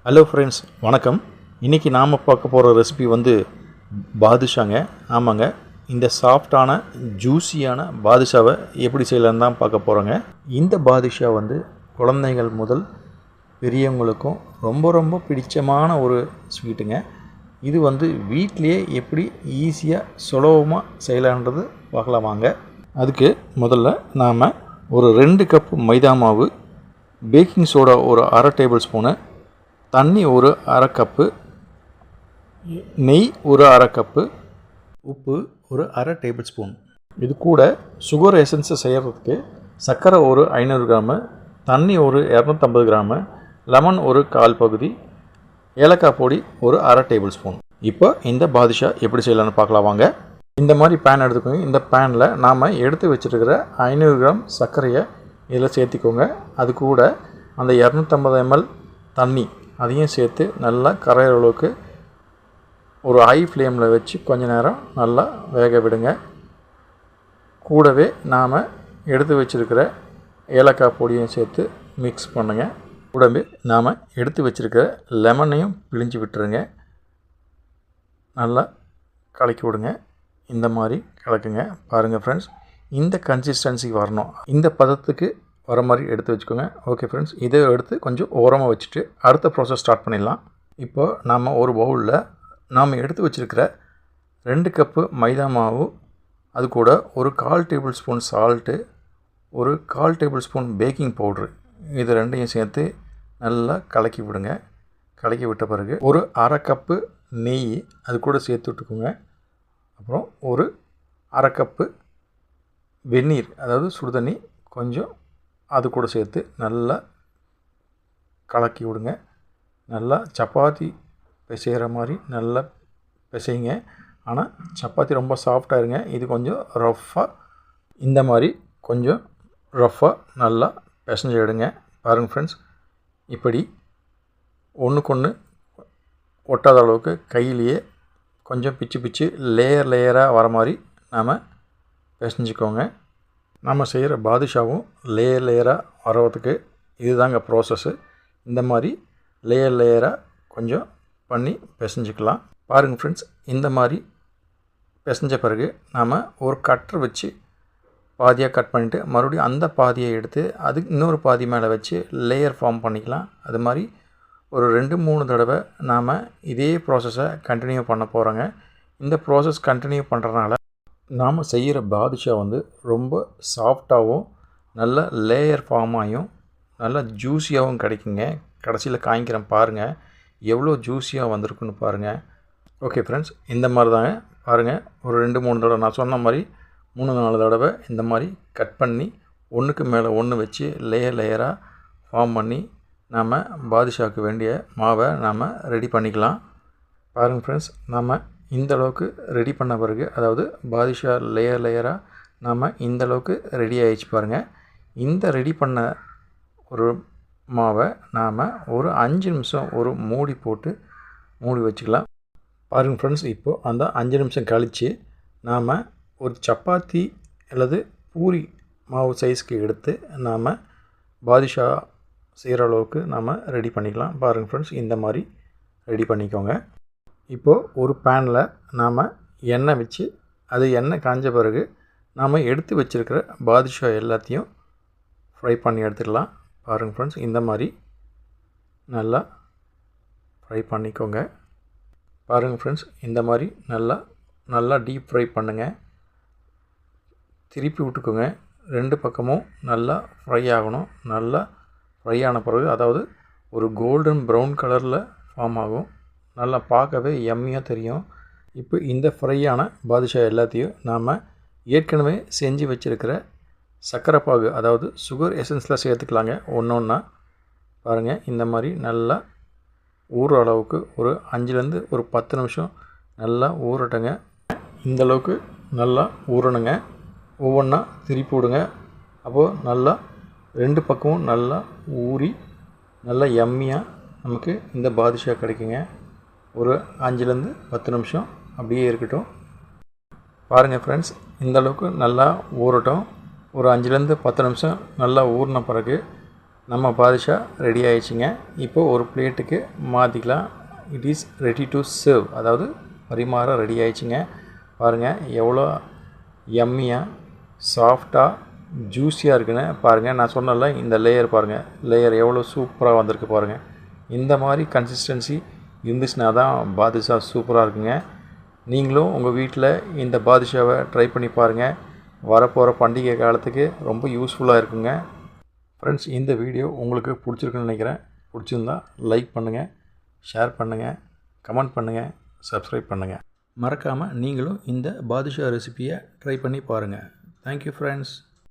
Hello friends, வணக்கம். இன்றைக்கி நாம் பார்க்க போகிற ரெசிபி பாதுஷாங்க. ஆமாங்க, இந்த சாஃப்டான ஜூஸியான பாதுஷாவை எப்படி செய்யலான்னு தான் பார்க்க போகிறோங்க. இந்த பாதுஷா குழந்தைகள் முதல் பெரியவங்களுக்கும் ரொம்ப ரொம்ப பிடிச்சமான ஒரு ஸ்வீட்டுங்க. இது வீட்டிலையே எப்படி ஈஸியாக சுலபமாக செய்யலான்றது பார்க்கலாம் வாங்க. அதுக்கு முதல்ல நாம் ஒரு 2 கப் மைதா மாவு, பேக்கிங் சோடா ஒரு அரை டேபிள் ஸ்பூனு, தண்ணி ஒரு அரை கப்பு, நெய் ஒரு அரை கப்பு, உப்பு ஒரு அரை டேபிள் ஸ்பூன். இது கூட சுகர் எசன்ஸை செய்கிறதுக்கு சர்க்கரை ஒரு 500 கிராமு, தண்ணி ஒரு 250 கிராமு, லெமன் ஒரு 1/4 பகுதி, ஏலக்காய் பொடி ஒரு அரை டேபிள் ஸ்பூன். இப்போ இந்த பாதுஷா எப்படி செய்யலான்னு பார்க்கலாம் வாங்க. இந்த மாதிரி பேன் எடுத்துக்கோங்க. இந்த பேனில் நாம் எடுத்து வச்சுருக்கிற 500 கிராம் சர்க்கரையை இதில் சேர்த்திக்கோங்க. அது கூட அந்த 250 ml தண்ணி அதையும் சேர்த்து நல்லா கரையிற அளவுக்கு ஒரு ஹை ஃப்ளேமில் வச்சு கொஞ்ச நேரம் நல்லா வேக விடுங்க. கூடவே நாம் எடுத்து வச்சுருக்கிற ஏலக்காய் பொடியும் சேர்த்து மிக்ஸ் பண்ணுங்க. கூடவே நாம் எடுத்து வச்சுருக்கிற லெமனையும் பிழிஞ்சு விட்டுருங்க. நல்லா கலக்கி விடுங்க. இந்த மாதிரி கலக்குங்க. பாருங்கள் ஃப்ரெண்ட்ஸ், இந்த கன்சிஸ்டன்சி வரணும். இந்த பதத்துக்கு வர மாதிரி எடுத்து வச்சுக்கோங்க. ஓகே ஃப்ரெண்ட்ஸ், இதை எடுத்து கொஞ்சம் ஓரமாக வச்சுட்டு அடுத்த ப்ராசஸ் ஸ்டார்ட் பண்ணிடலாம். இப்போ நாம் ஒரு பவுலில் நாம் எடுத்து வச்சுருக்கிற 2 கப்பு மைதா மாவு, அது கூட ஒரு 1/4 டேபிள் ஸ்பூன் சால்ட்டு, ஒரு 1/4 டேபிள் ஸ்பூன் பேக்கிங் பவுட்ரு, இது ரெண்டையும் சேர்த்து நல்லா கலக்கி விடுங்க. கலக்கி விட்ட பிறகு ஒரு அரை கப்பு நெய் அது கூட சேர்த்து விட்டுக்கோங்க. அப்புறம் ஒரு அரை கப்பு வெந்நீர், அதாவது சுடுதண்ணி கொஞ்சம் அது கூட சேர்த்து நல்லா கலக்கி விடுங்க. நல்லா சப்பாத்தி பிசைகிற மாதிரி நல்லா பிசைங்க. ஆனால் சப்பாத்தி ரொம்ப சாஃப்டாக இருங்க. இது கொஞ்சம் ரஃப்பாக, இந்த மாதிரி கொஞ்சம் ரஃப்பாக நல்லா பிசைஞ்சு எடுங்க. பாருங்கள் ஃப்ரெண்ட்ஸ், இப்படி ஒன்றுக்கொன்று ஒட்டாத அளவுக்கு கையிலேயே கொஞ்சம் பிச்சு லேயர் லேயராக வர மாதிரி நாம் பிசைஞ்சிக்கோங்க. நம்ம செய்கிற பாதுஷாவும் லேயர் லேயராக வரதுக்கு இதுதாங்க ப்ராசஸ்ஸு. இந்த மாதிரி லேயர் லேயராக கொஞ்சம் பண்ணி பிசைஞ்சிக்கலாம். பாருங்கள் ஃப்ரெண்ட்ஸ், இந்த மாதிரி பிசைஞ்ச பிறகு நாம் ஒரு கட்டர் வச்சு பாதியாக கட் பண்ணிவிட்டு மறுபடியும் அந்த பாதியை எடுத்து அதுக்கு இன்னொரு பாதி மேலே வச்சு லேயர் ஃபார்ம் பண்ணிக்கலாம். அது மாதிரி ஒரு 2-3 தடவை நாம் இதே ப்ராசஸை கண்டினியூ பண்ண போகிறோங்க. இந்த ப்ராசஸ் கண்டினியூ பண்ணுறதுனால நாம் செய்கிற பாதுஷா ரொம்ப சாஃப்டாகவும் நல்ல லேயர் ஃபார்ம் ஆகியும் நல்லா ஜூஸியாகவும் கிடைக்குங்க. கடைசியில் காய்க்கிறேன் பாருங்கள், எவ்வளோ ஜூஸியாக வந்திருக்குன்னு பாருங்கள். ஓகே ஃப்ரெண்ட்ஸ், இந்த மாதிரி தாங்க பாருங்கள். ஒரு 2-3 தடவை நான் சொன்ன மாதிரி 3-4 தடவை இந்த மாதிரி கட் பண்ணி ஒன்றுக்கு மேலே ஒன்று வச்சு லேயர் லேயராக ஃபார்ம் பண்ணி நாம் பாதுஷாவுக்கு வேண்டிய மாவை நாம் ரெடி பண்ணிக்கலாம். பாருங்கள் ஃப்ரெண்ட்ஸ், நாம் இந்த அளவுக்கு ரெடி பண்ண பிறகு, அதாவது பாதுஷா லேயர் லேயராக நாம் இந்த அளவுக்கு ரெடி ஆகிடுச்சு பாருங்கள். இந்த ரெடி பண்ண ஒரு மாவை நாம் ஒரு 5 நிமிஷம் ஒரு மூடி போட்டு மூடி வச்சுக்கலாம். பாருங்கள் ஃப்ரெண்ட்ஸ், இப்போது அந்த 5 நிமிஷம் கழித்து நாம் ஒரு சப்பாத்தி அல்லது பூரி மாவு சைஸ்க்கு எடுத்து நாம் பாதுஷா செய்கிற அளவுக்கு நாம் ரெடி பண்ணிக்கலாம். பாருங்கள் ஃப்ரெண்ட்ஸ், இந்த மாதிரி ரெடி பண்ணிக்கோங்க. இப்போது ஒரு பேனில் நாம் எண்ணெய் வச்சு அது எண்ணெய் காஞ்ச பிறகு நாம் எடுத்து வச்சுருக்கிற பாதுஷா எல்லாத்தையும் ஃப்ரை பண்ணி எடுத்துக்கலாம். பாருங்கள் ஃப்ரெண்ட்ஸ், இந்த மாதிரி நல்லா ஃப்ரை பண்ணிக்கோங்க. பாருங்கள் ஃப்ரெண்ட்ஸ், இந்த மாதிரி நல்லா டீப் ஃப்ரை பண்ணுங்கள். திருப்பி விட்டுக்கோங்க. 2 பக்கமும் நல்லா ஃப்ரை ஆகணும். நல்லா ஃப்ரை ஆன பிறகு, அதாவது ஒரு கோல்டன் ப்ரௌன் கலரில் ஃபார்ம் ஆகும். நல்லா பார்க்கவே எம்மியாக தெரியும். இப்போ இந்த ஃப்ரையான பாதுஷா எல்லாத்தையும் நாம் ஏற்கனவே செஞ்சு வச்சுருக்கிற சர்க்கரை பாகு, அதாவது சுகர் எசன்ஸில் சேர்த்துக்கலாங்க. ஒன்றா பாருங்கள், இந்த மாதிரி நல்லா ஊற அளவுக்கு ஒரு 5லேருந்து ஒரு 10 நிமிஷம் நல்லா ஊறட்டுங்க. இந்தளவுக்கு நல்லா ஊறணுங்க. ஒவ்வொன்றா திருப்பி விடுங்க. அப்போது நல்லா 2 பக்கமும் நல்லா ஊறி நல்லா எம்மியாக நமக்கு இந்த பாதுஷா கிடைக்குங்க. ஒரு 5லேருந்து 10 நிமிஷம் அப்படியே இருக்கட்டும். பாருங்கள் ஃப்ரெண்ட்ஸ், இந்தளவுக்கு நல்லா ஊறட்டும். ஒரு 5லேருந்து 10 நிமிஷம் நல்லா ஊறின பிறகு நம்ம பாதுஷா ரெடி ஆயிடுச்சுங்க. இப்போ ஒரு பிளேட்டுக்கு மாற்றிக்கலாம். It is ready to serve, அதாவது பரிமாற ரெடி ஆயிடுச்சுங்க. பாருங்கள் எவ்வளோ யம்மியாக சாஃப்டாக ஜூஸியாக இருக்குன்னு பாருங்கள். நான் சொன்னல இந்த லேயர் பாருங்கள், லேயர் எவ்வளோ சூப்பராக வந்திருக்கு பாருங்கள். இந்த மாதிரி கன்சிஸ்டன்சி இருந்துச்சுன்னா தான் பாதுஷா சூப்பராக இருக்குங்க. நீங்களும் உங்கள் வீட்டில் இந்த பாதுஷாவை ட்ரை பண்ணி பாருங்கள். வரப்போகிற பண்டிகை காலத்துக்கு ரொம்ப யூஸ்ஃபுல்லாக இருக்குங்க. ஃப்ரெண்ட்ஸ், இந்த வீடியோ உங்களுக்கு பிடிச்சிருக்குன்னு நினைக்கிறேன். பிடிச்சிருந்தா லைக் பண்ணுங்கள், ஷேர் பண்ணுங்கள், கமெண்ட் பண்ணுங்கள், சப்ஸ்கிரைப் பண்ணுங்கள். மறக்காமல் நீங்களும் இந்த பாதுஷா ரெசிப்பியை ட்ரை பண்ணி பாருங்கள். Thank you friends.